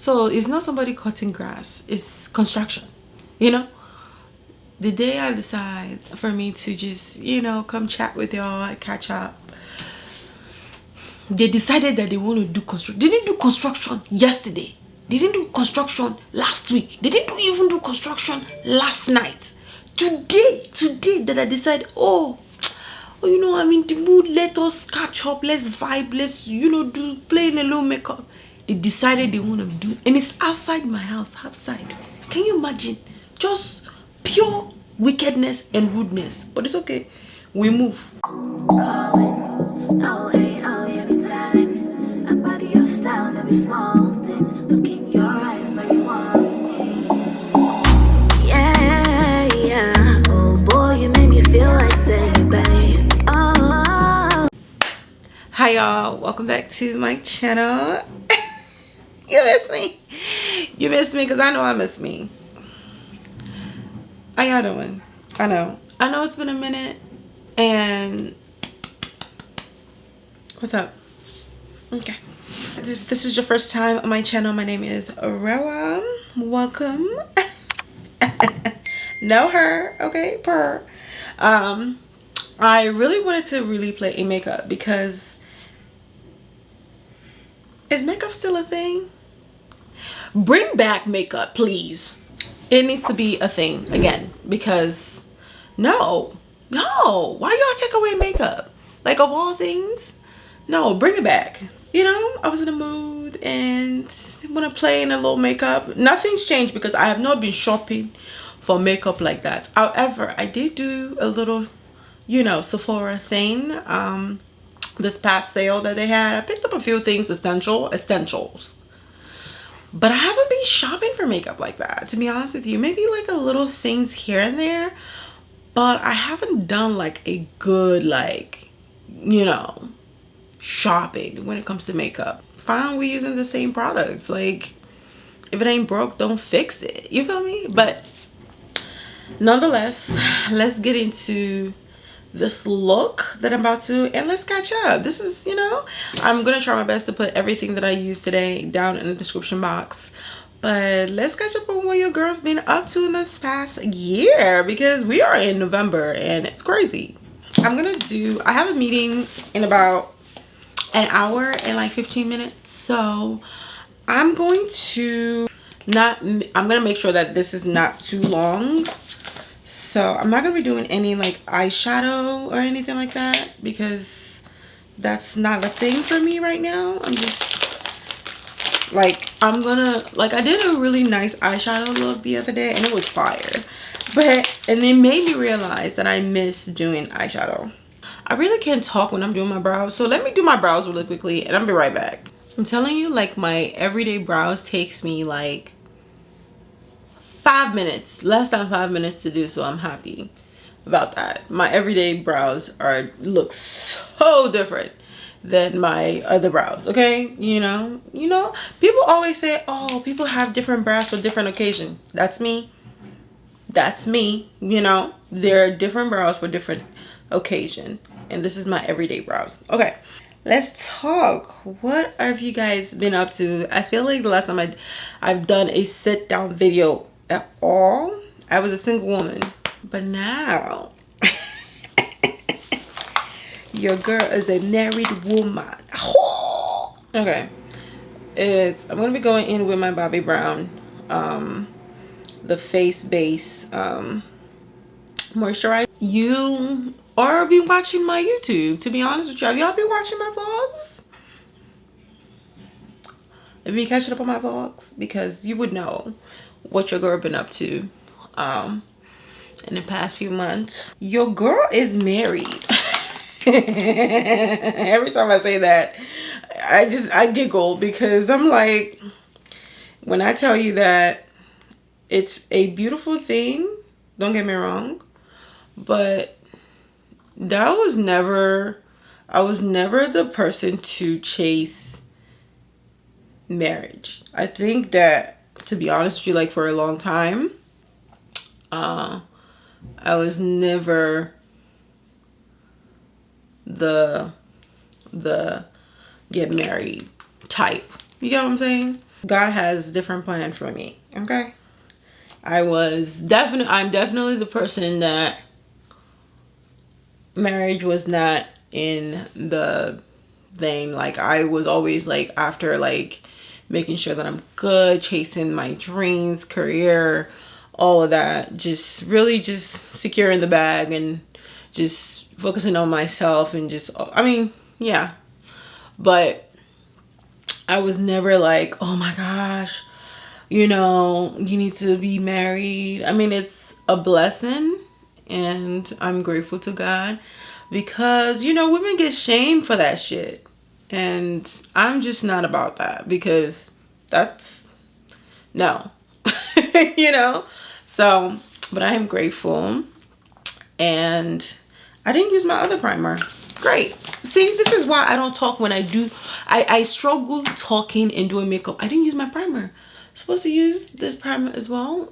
So it's not somebody cutting grass, it's construction, you know. The day I decide for me to just, you know, come chat with y'all, catch up, they decided that they want to do construction. They didn't do construction yesterday. They didn't do construction last week. They didn't even do construction last night. Today that I decide, oh, you know, I'm in the mood, let us catch up, let's vibe, let's, you know, do play in a little makeup. They decided they want to do, and it's outside my house, outside. Can you imagine? Just pure wickedness and rudeness. But it's okay, we move. Calling, oh hey, oh yeah, be telling about your style, no be small thing. Look in your eyes, know you want me. Yeah, yeah, oh boy, you make me feel like saying, babe. Oh. Hi y'all, welcome back to my channel. You miss me? You miss me because I know I miss me. How y'all doing? I know it's been a minute. And what's up? Okay, this is your first time on my channel. My name is Aurora. Welcome. Know her, okay? Per. I really wanted to really play a makeup because is makeup still a thing? Bring back makeup, please. It needs to be a thing again because no, why y'all take away makeup? Like, of all things, no, bring it back. You know, I was in a mood and want to play in a little makeup. Nothing's changed because I have not been shopping for makeup like that. However, I did do a little, you know, Sephora thing this past sale that they had. I picked up a few things, essentials. But I haven't been shopping for makeup like that, to be honest with you. Maybe like a little things here and there, but I haven't done like a good, like, you know, shopping when it comes to makeup. Fine, we using the same products. Like, if it ain't broke, don't fix it. You feel me? But nonetheless, let's get into this look that I'm about to, and let's catch up. This is, you know, I'm gonna try my best to put everything that I use today down in the description box, but let's catch up on what your girl's been up to in this past year because we are in November and it's crazy. I have a meeting in about an hour and like 15 minutes, so I'm gonna make sure that this is not too long. So I'm not gonna be doing any like eyeshadow or anything like that because that's not a thing for me right now. I'm just like, I did a really nice eyeshadow look the other day and it was fire, and it made me realize that I miss doing eyeshadow. I really can't talk when I'm doing my brows, so let me do my brows really quickly and I'll be right back. I'm telling you, like, my everyday brows takes me like 5 minutes, less than 5 minutes to do, so I'm happy about that. My everyday brows look so different than my other brows, okay? You know, people always say, oh, people have different brows for different occasions. That's me, you know. There are different brows for different occasion, and this is my everyday brows. Okay, let's talk. What have you guys been up to? I feel like the last time I've done a sit down video at all, I was a single woman, but now your girl is a married woman. Okay, I'm gonna be going in with my Bobbi Brown the face base moisturizer. You are been watching my YouTube, to be honest with you. Have y'all been watching my vlogs? Have you been catching up on my vlogs? Because you would know what your girl been up to in the past few months. Your girl is married. Every time I say that, I giggle because I'm like, when I tell you that it's a beautiful thing, don't get me wrong, but I was never the person to chase marriage. I think that, to be honest with you, like, for a long time, I was never the get married type. You get what I'm saying? God has different plan for me. Okay. I'm definitely the person that marriage was not in the thing. Like, I was always like after like making sure that I'm good, chasing my dreams, career, all of that. Just really just securing the bag and just focusing on myself and just, I mean, yeah. But I was never like, oh my gosh, you know, you need to be married. I mean, it's a blessing and I'm grateful to God because, you know, women get shamed for that shit. And I'm just not about that because that's no, you know? So, but I am grateful and I didn't use my other primer. Great. See, this is why I don't talk when I do. I struggle talking and doing makeup. I didn't use my primer. I'm supposed to use this primer as well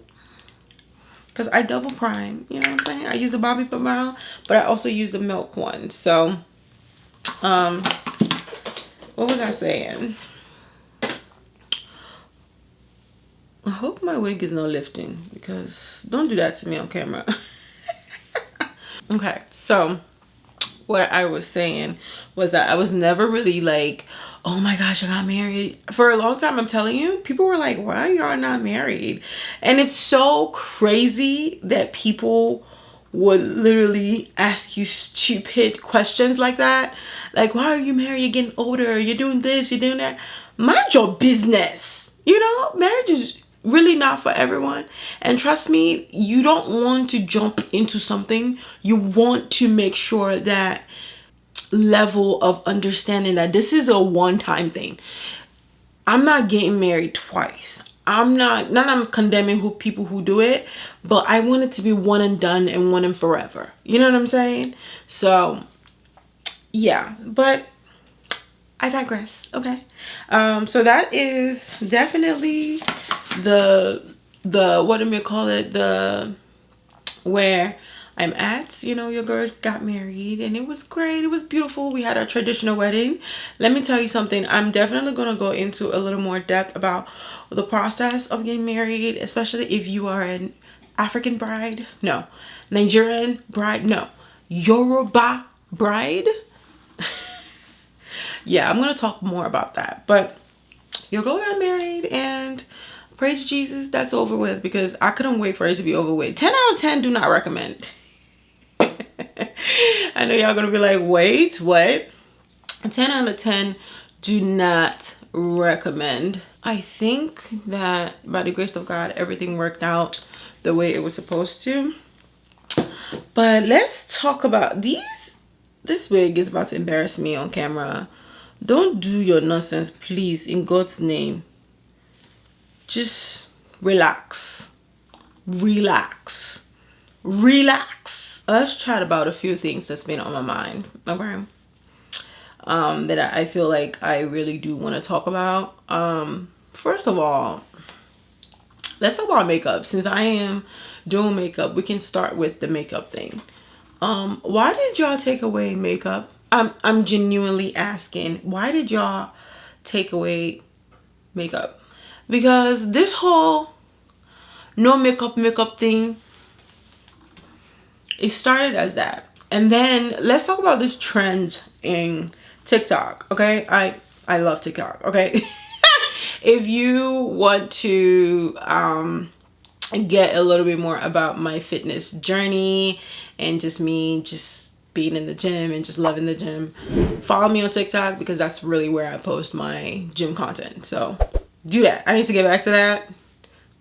because I double prime. You know what I'm saying? I use the Bobbi Brown, but I also use the Milk one. So, what was I saying? I hope my wig is not lifting because don't do that to me on camera. Okay, so what I was saying was that I was never really like, oh my gosh, I got married. For a long time, I'm telling you, people were like, why are y'all not married? And it's so crazy that people would literally ask you stupid questions like that. Like, why are you married? You're getting older. You're doing this. You're doing that. Mind your business. You know, marriage is really not for everyone. And trust me, you don't want to jump into something. You want to make sure that level of understanding that this is a one-time thing. I'm not getting married twice. I'm condemning people who do it, but I want it to be one and done and one and forever. You know what I'm saying? So yeah, but I digress. Okay. So that is definitely the what do we call it? The where I'm at. You know, your girls got married and it was great. It was beautiful. We had our traditional wedding. Let me tell you something. I'm definitely going to go into a little more depth about the process of getting married, especially if you are an African bride. No. Nigerian bride. No. Yoruba bride. Yeah, I'm going to talk more about that. But your girl got married and praise Jesus, that's over with because I couldn't wait for it to be over with. 10 out of 10 do not recommend. I know y'all gonna be like, wait, what? 10 out of 10 do not recommend. I think that by the grace of God, everything worked out the way it was supposed to. But let's talk about these. This wig is about to embarrass me on camera. Don't do your nonsense, please, in God's name. Just relax. Relax. Relax. Let's chat about a few things that's been on my mind. Okay. That I feel like I really do want to talk about. First of all, let's talk about makeup. Since I am doing makeup, we can start with the makeup thing. Why did y'all take away makeup? I'm genuinely asking, why did y'all take away makeup? Because this whole no makeup thing, it started as that. And then let's talk about this trend in TikTok. Okay, I love TikTok. Okay. If you want to get a little bit more about my fitness journey and just me just being in the gym and just loving the gym, follow me on TikTok because that's really where I post my gym content. So do that. I need to get back to that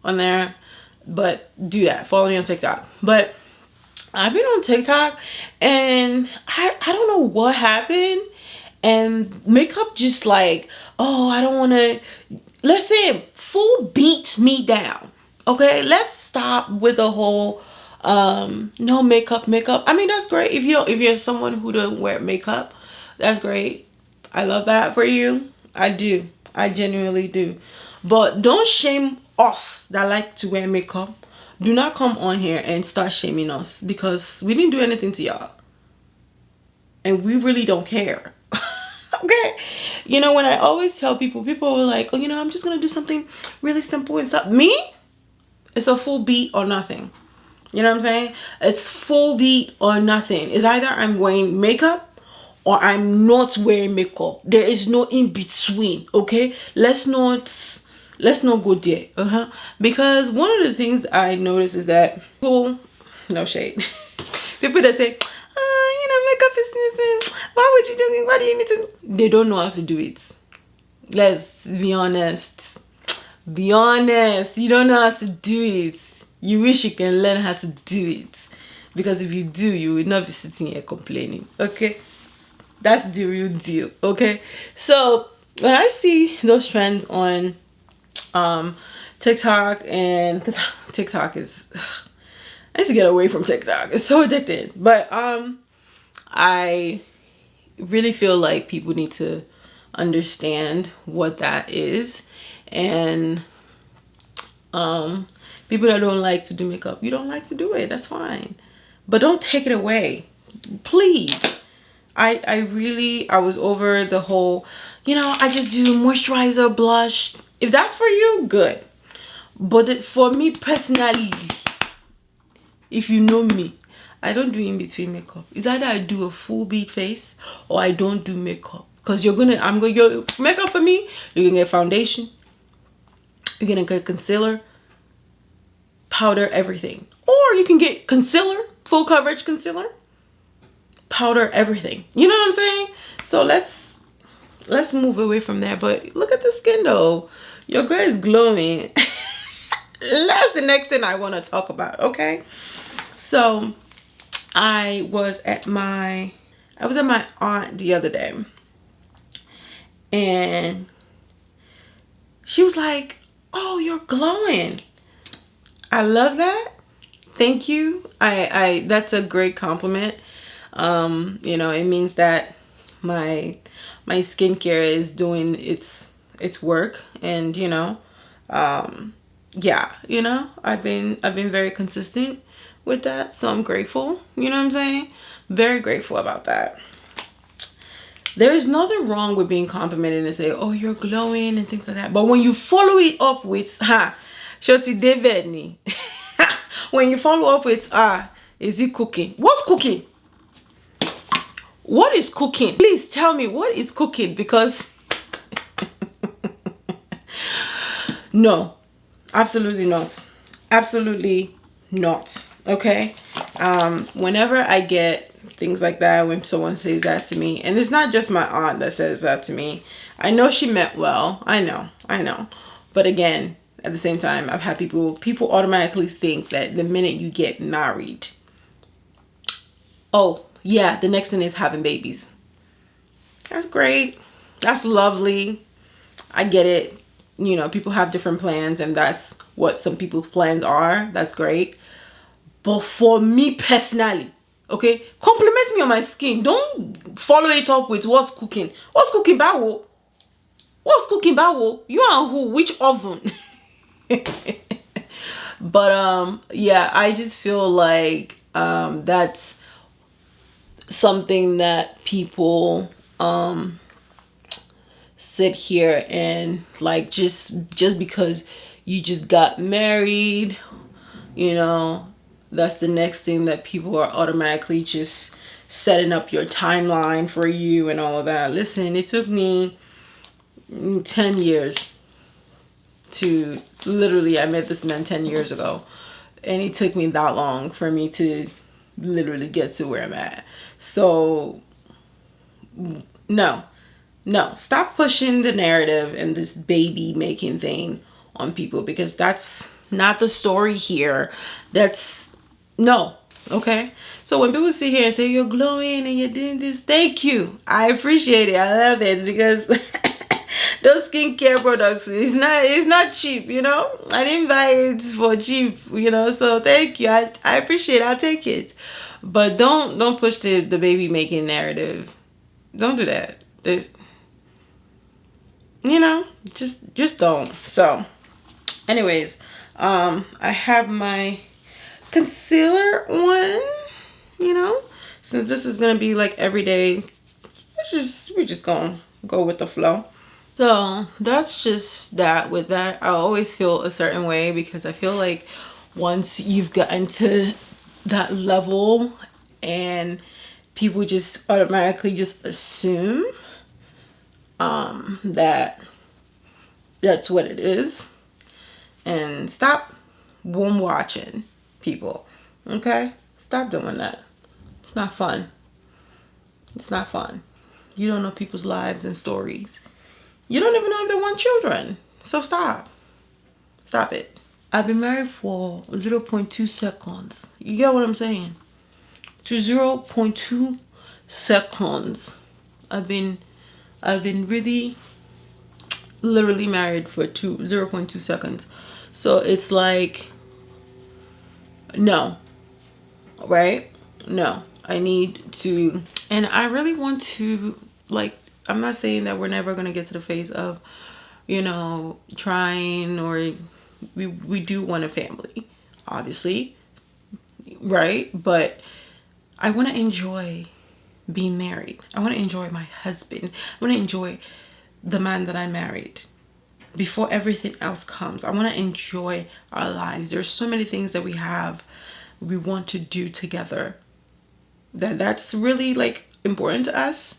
on there, but do that. Follow me on TikTok. But I've been on TikTok and I don't know what happened, and makeup just like, oh, I don't want to, listen, full beat me down. Okay, let's stop with the whole no makeup. I mean, that's great if you're someone who don't wear makeup, that's great. I love that for you. I do. I genuinely do. But don't shame us that like to wear makeup. Do not come on here and start shaming us because we didn't do anything to y'all. And we really don't care. Okay. You know, when I always tell people, people are like, oh, you know, I'm just gonna do something really simple and stuff. Me, it's a full beat or nothing. You know what I'm saying? It's full beat or nothing. It's either I'm wearing makeup or I'm not wearing makeup. There is no in between. Okay, let's not go there. Because one of the things I notice is that people, no shade, people that say, you know, makeup is, why would you do it? Why do you need to? They don't know how to do it. Let's be honest. Be honest. You don't know how to do it. You wish you can learn how to do it. Because if you do, you will not be sitting here complaining. Okay? That's the real deal. Okay? So when I see those trends on TikTok, and because TikTok is I need to get away from TikTok. It's so addicted. But I really feel like people need to understand what that is. And people that don't like to do makeup, you don't like to do it, that's fine, but don't take it away, please. I was over the whole, you know, I just do moisturizer, blush. If that's for you, good. But for me personally, if you know me, I don't do in between makeup. It's either I do a full beat face or I don't do makeup. Because your makeup for me, you're gonna get foundation, you're gonna get concealer, powder, everything. Or you can get concealer, full coverage concealer, powder, everything. You know what I'm saying? So let's move away from that. But look at the skin though. Your girl is glowing. That's the next thing I want to talk about, okay? So I was at my aunt the other day, and she was like, oh, you're glowing. I love that. Thank you. I that's a great compliment. You know, it means that my skincare is doing its work, and you know, yeah, you know, I've been very consistent with that, so I'm grateful. You know what I'm saying? Very grateful about that. There's nothing wrong with being complimented and say, oh, you're glowing and things like that. But when you follow it up with, Shoti David ni. When you follow up with, is it cooking? What's cooking? What is cooking? Please tell me, what is cooking? Because no, absolutely not. Absolutely not. Okay? Whenever I get things like that, when someone says that to me, and it's not just my aunt that says that to me. I know she meant well. I know. But again, at the same time, I've had people automatically think that the minute you get married, oh yeah, the next thing is having babies. That's great. That's lovely. I get it. You know, people have different plans, and that's what some people's plans are. That's great. But for me personally, okay, compliment me on my skin. Don't follow it up with what's cooking. What's cooking, Bawo? What's cooking, Bawo? You and who? Which oven? But yeah, I just feel like that's something that people sit here and like just because you just got married, you know, that's the next thing that people are automatically just setting up your timeline for you and all of that. Listen, it took me 10 years to literally, I met this man 10 years ago, and it took me that long for me to literally get to where I'm at. So no, stop pushing the narrative and this baby making thing on people, because that's not the story here. That's no. Okay, so when people sit here and say you're glowing and you're doing this, thank you, I appreciate it, I love it, because those skincare products, it's not cheap, you know. I didn't buy it for cheap, you know. So thank you, I appreciate it, I'll take it. But don't push the baby making narrative. Don't do that. You know, just don't. So anyways, I have my concealer on, you know, since this is gonna be like every day, we're just gonna go with the flow. So that's just that. With that, I always feel a certain way because I feel like once you've gotten to that level and people just automatically just assume that that's what it is, and stop watching people. Okay, stop doing that. It's not fun. It's not fun. You don't know people's lives and stories. You don't even know if they want children. So stop. Stop it. I've been married for 0.2 seconds. You get what I'm saying? To 0.2 seconds. I've been really literally married for 0.2 seconds. So it's like, no. Right? No. I need to, and I really want to, like, I'm not saying that we're never going to get to the phase of, you know, trying, or we do want a family, obviously, right? But I want to enjoy being married. I want to enjoy my husband. I want to enjoy the man that I married before everything else comes. I want to enjoy our lives. There's so many things that we want to do together that's really like important to us,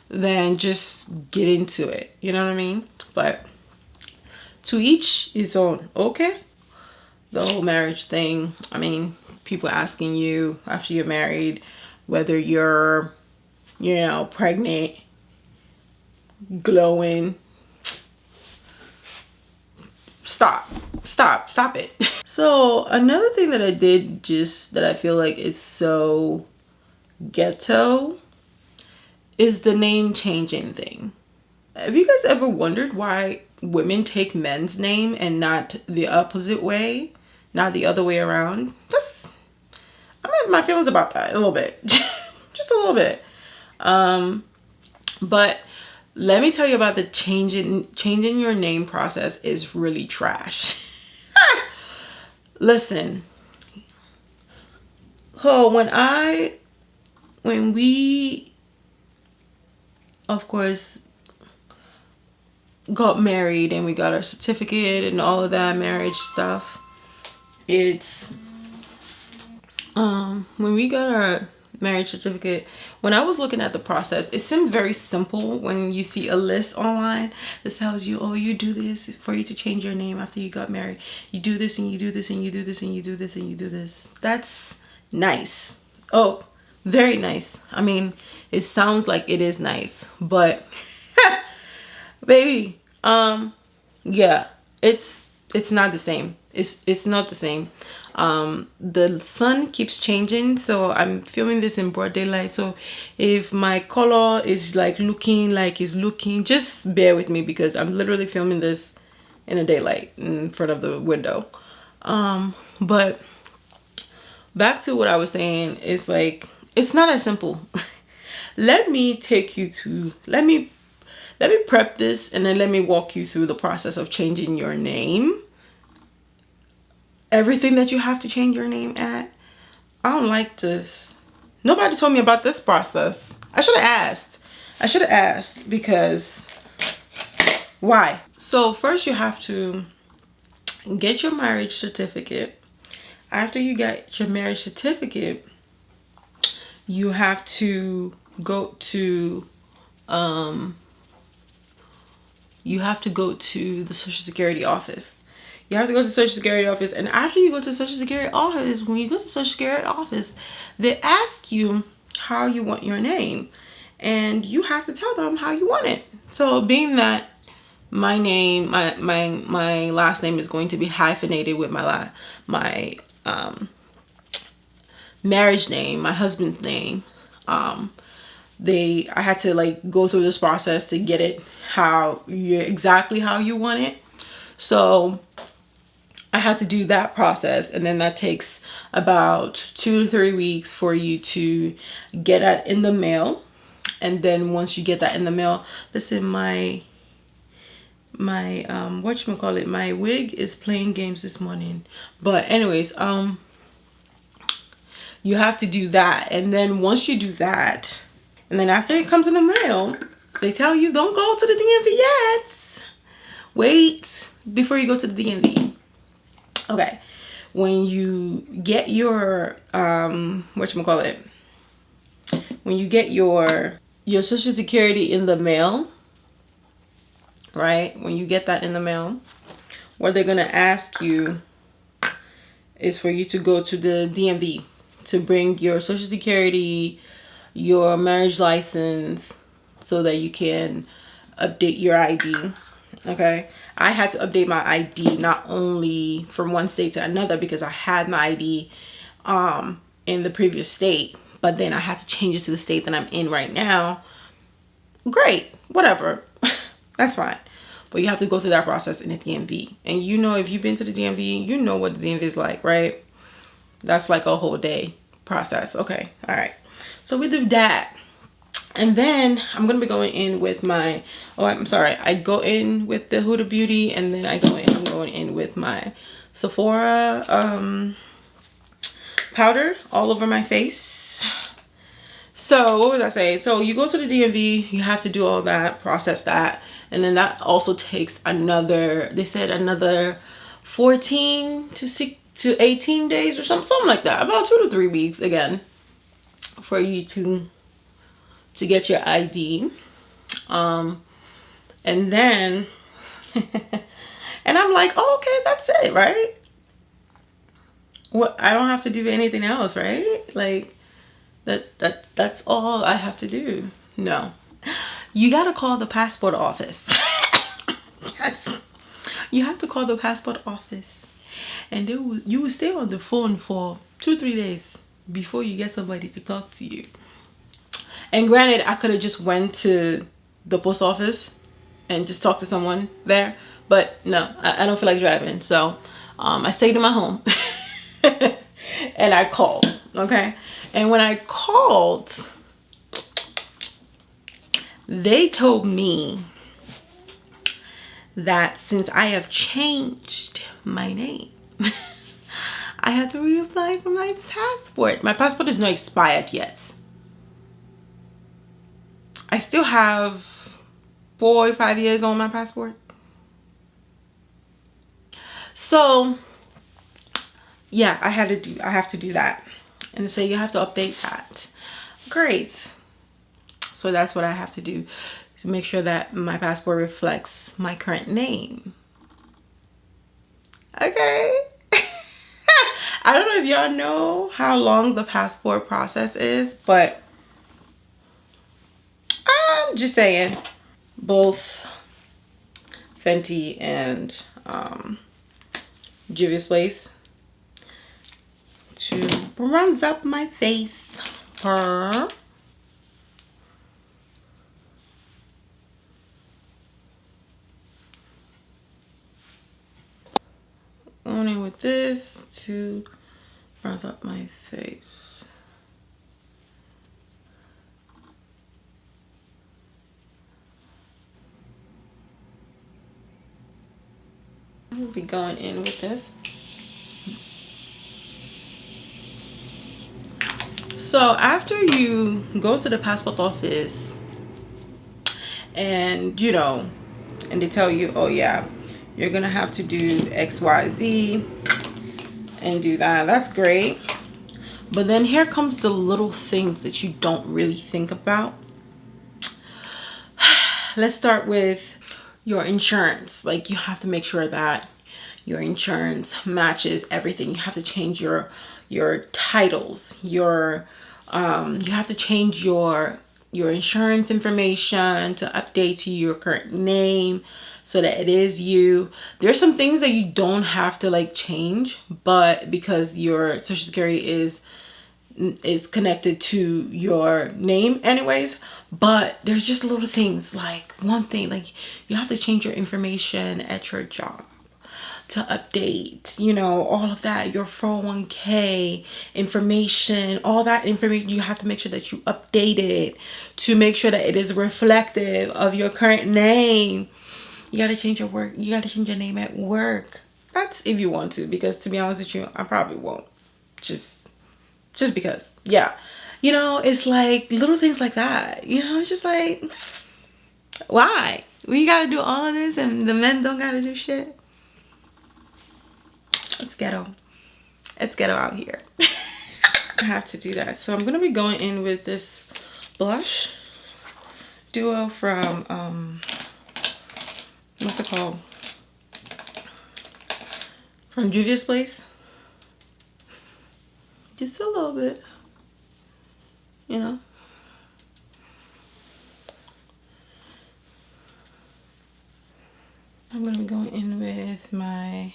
then just get into it. You know what I mean? But to each his own. Okay, the whole marriage thing, I mean, people asking you after you're married whether you're, you know, pregnant, glowing. Stop it. So another thing that I did, just that I feel like is so ghetto, is the name changing thing. Have you guys ever wondered why women take men's name and not the opposite way, not the other way around? Just, I have my feelings about that a little bit. Just a little bit. But let me tell you about the changing your name process is really trash. Listen. So when we, of course, got married and we got our certificate and all of that marriage stuff, it's when we got our marriage certificate, when I was looking at the process, it seemed very simple. When you see a list online that tells you, oh, you do this for you to change your name after you got married, you do this and you do this and you do this and you do this and you do this. That's nice. Oh, very nice. I mean, it sounds like it is nice, but baby, yeah, it's not the same. It's not the same. The sun keeps changing, so I'm filming this in broad daylight. So if my color is like looking, just bear with me, because I'm literally filming this in a daylight in front of the window. But back to what I was saying, is like, it's not as simple. Let me prep this, and then let me walk you through the process of changing your name. Everything that you have to change your name at. I don't like this. Nobody told me about this process. I should have asked, because why? So first you have to get your marriage certificate. After you get your marriage certificate, you have to go to the Social Security office. You have to go to the Social Security office, and after you go to the Social Security office, when you go to the Social Security office, they ask you how you want your name, and you have to tell them how you want it. So being that my name, my last name is going to be hyphenated with my marriage name, my husband's name, I had to like go through this process to get it exactly how you want it. So I had to do that process, and then that takes about 2 to 3 weeks for you to get that in the mail. And then once you get that in the mail, listen, my whatchamacallit, my wig is playing games this morning. But anyways, you have to do that. And then once you do that, and then after it comes in the mail, They tell you don't go to the DMV yet. Wait before you go to the DMV. Okay. When you get your whatchamacallit, when you get your Social Security in the mail, right? When you get that in the mail, what they're gonna ask you is for you to go to the DMV to bring your Social Security, your marriage license, so that you can update your ID. Okay, I had to update my ID not only from one state to another because I had my ID in the previous state, but then I had to change it to the state that I'm in right now. Great, whatever. That's fine. But you have to go through that process in the DMV. And you know, if you've been to the DMV, you know what the DMV is like, right? That's like a whole day process. Okay, all right. So we do that. And then I'm going to be going in with my, I go in with the Huda Beauty, and then I'm going in with my Sephora powder all over my face. So what was I saying? So you go to the DMV, you have to do all that, process that. And then that also takes another, they said another 14 to 18 days or something like that. About 2 to 3 weeks again for you to get your ID. And then, and I'm like, oh, okay, that's it, right? What, I don't have to do anything else, right? Like that's all I have to do. No, you gotta call the passport office. You have to call the passport office, and you will stay on the phone for 2-3 days before you get somebody to talk to you. And granted, I could have just went to the post office and just talked to someone there, but no, I don't feel like driving, so I stayed in my home. And I called, okay? And when I called, they told me that since I have changed my name, I had to reapply for my passport. My passport is not expired yet. I still have 4 or 5 years on my passport. So yeah, I have to do that. And say you have to update that. Great. So that's what I have to do to make sure that my passport reflects my current name. Okay. I don't know if y'all know how long the passport process is, but I'm just saying, both Fenty and Juvia's Place to bronze up my face. Going in with this to bronze up my face. We'll be going in with this. So after you go to the passport office and and they tell you, oh yeah, you're gonna have to do XYZ and do that, that's great. But then here comes the little things that you don't really think about. Let's start with your insurance. Like, you have to make sure that your insurance matches everything. You have to change your titles, you have to change your insurance information to update to your current name so that it is you. There's some things that you don't have to like change, but because your Social Security is connected to your name anyways. But there's just little things, like one thing, like you have to change your information at your job to update, all of that, your 401k information, all that information. You have to make sure that you update it to make sure that it is reflective of your current name. You got to change your name at work. That's if you want to, because to be honest with you, I probably won't, just because. Yeah, it's like little things like that, it's just like, Why? We gotta do all of this and the men don't gotta do shit? It's ghetto. It's ghetto out here. I have to do that. So I'm gonna be going in with this blush duo from what's it called? From Juvia's Place. Just a little bit, you know. I'm gonna be going in with my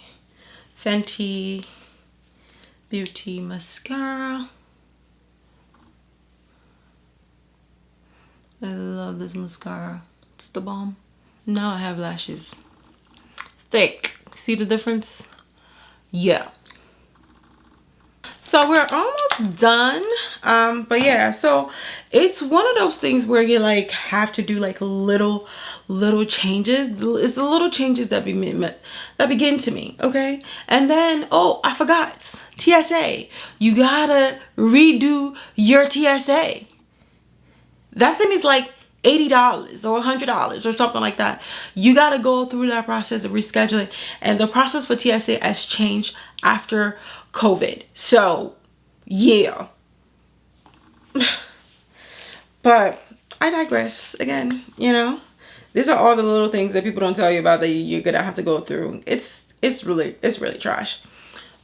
Fenty Beauty mascara. I love this mascara. It's the bomb. Now I have lashes. Thick. See the difference? Yeah. So we're almost done. But yeah, so it's one of those things where you like have to do like little changes. It's the little changes that begin to me, okay? And then, oh, I forgot. TSA. You gotta redo your TSA. That thing is like $80 or $100 or something like that. You got to go through that process of rescheduling, and the process for TSA has changed after COVID. So yeah. But I digress again. You know, these are all the little things that people don't tell you about that you're gonna have to go through. It's really trash.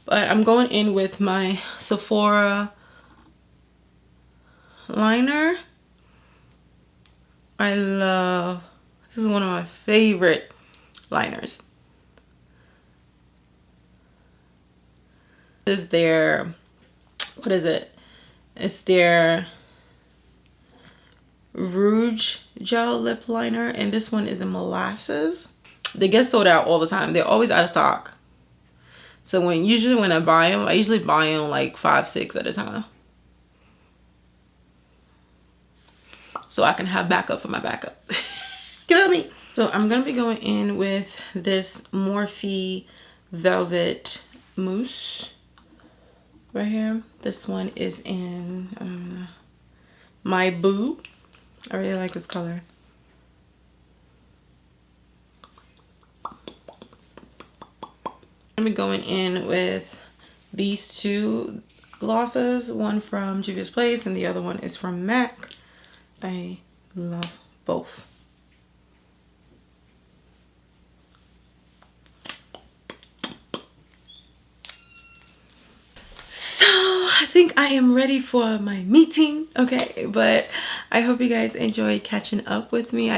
But I'm going in with my Sephora liner. I love, this is one of my favorite liners. This is their, what is it? It's their Rouge Gel Lip Liner, and this one is in molasses. They get sold out all the time. They're always out of stock. So usually when I buy them, I usually buy them like 5, 6 at a time. So I can have backup for my backup. You feel me? So I'm gonna be going in with this Morphe Velvet Mousse right here. This one is in My Boo. I really like this color. I'm gonna be going in with these two glosses, one from Juvia's Place and the other one is from MAC. I love both. So I think I am ready for my meeting, okay? But I hope you guys enjoyed catching up with me.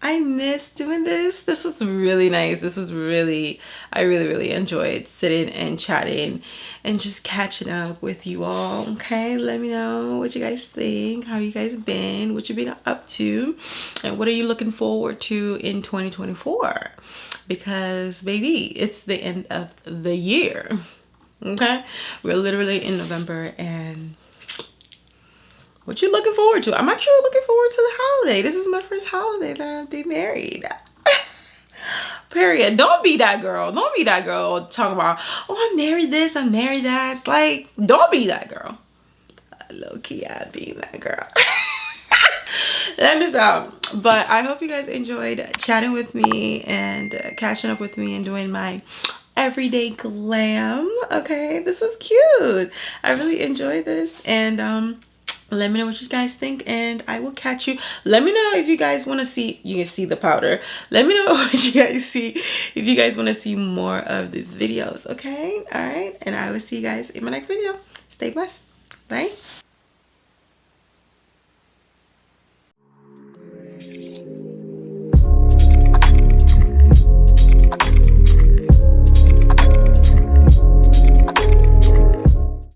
I miss doing this. This was really nice. This was really, I really enjoyed sitting and chatting and just catching up with you all, okay? Let me know what you guys think, how you guys been, what you've been up to, and what are you looking forward to in 2024? Because, baby, it's the end of the year, okay? We're literally in November, and what you looking forward to? I'm actually looking forward to the holiday. This is my first holiday that I'll be married. Period. Don't be that girl. Don't be that girl talking about, oh, I'm married this, I'm married that. It's like, don't be that girl. Low key, I be that girl. Let me stop. But I hope you guys enjoyed chatting with me and catching up with me and doing my everyday glam. Okay, this is cute. I really enjoyed this, and let me know what you guys think, and I will catch you. Let me know if you guys want to see, you can see the powder. Let me know what you guys see, if you guys want to see more of these videos, okay? All right, and I will see you guys in my next video. Stay blessed. Bye.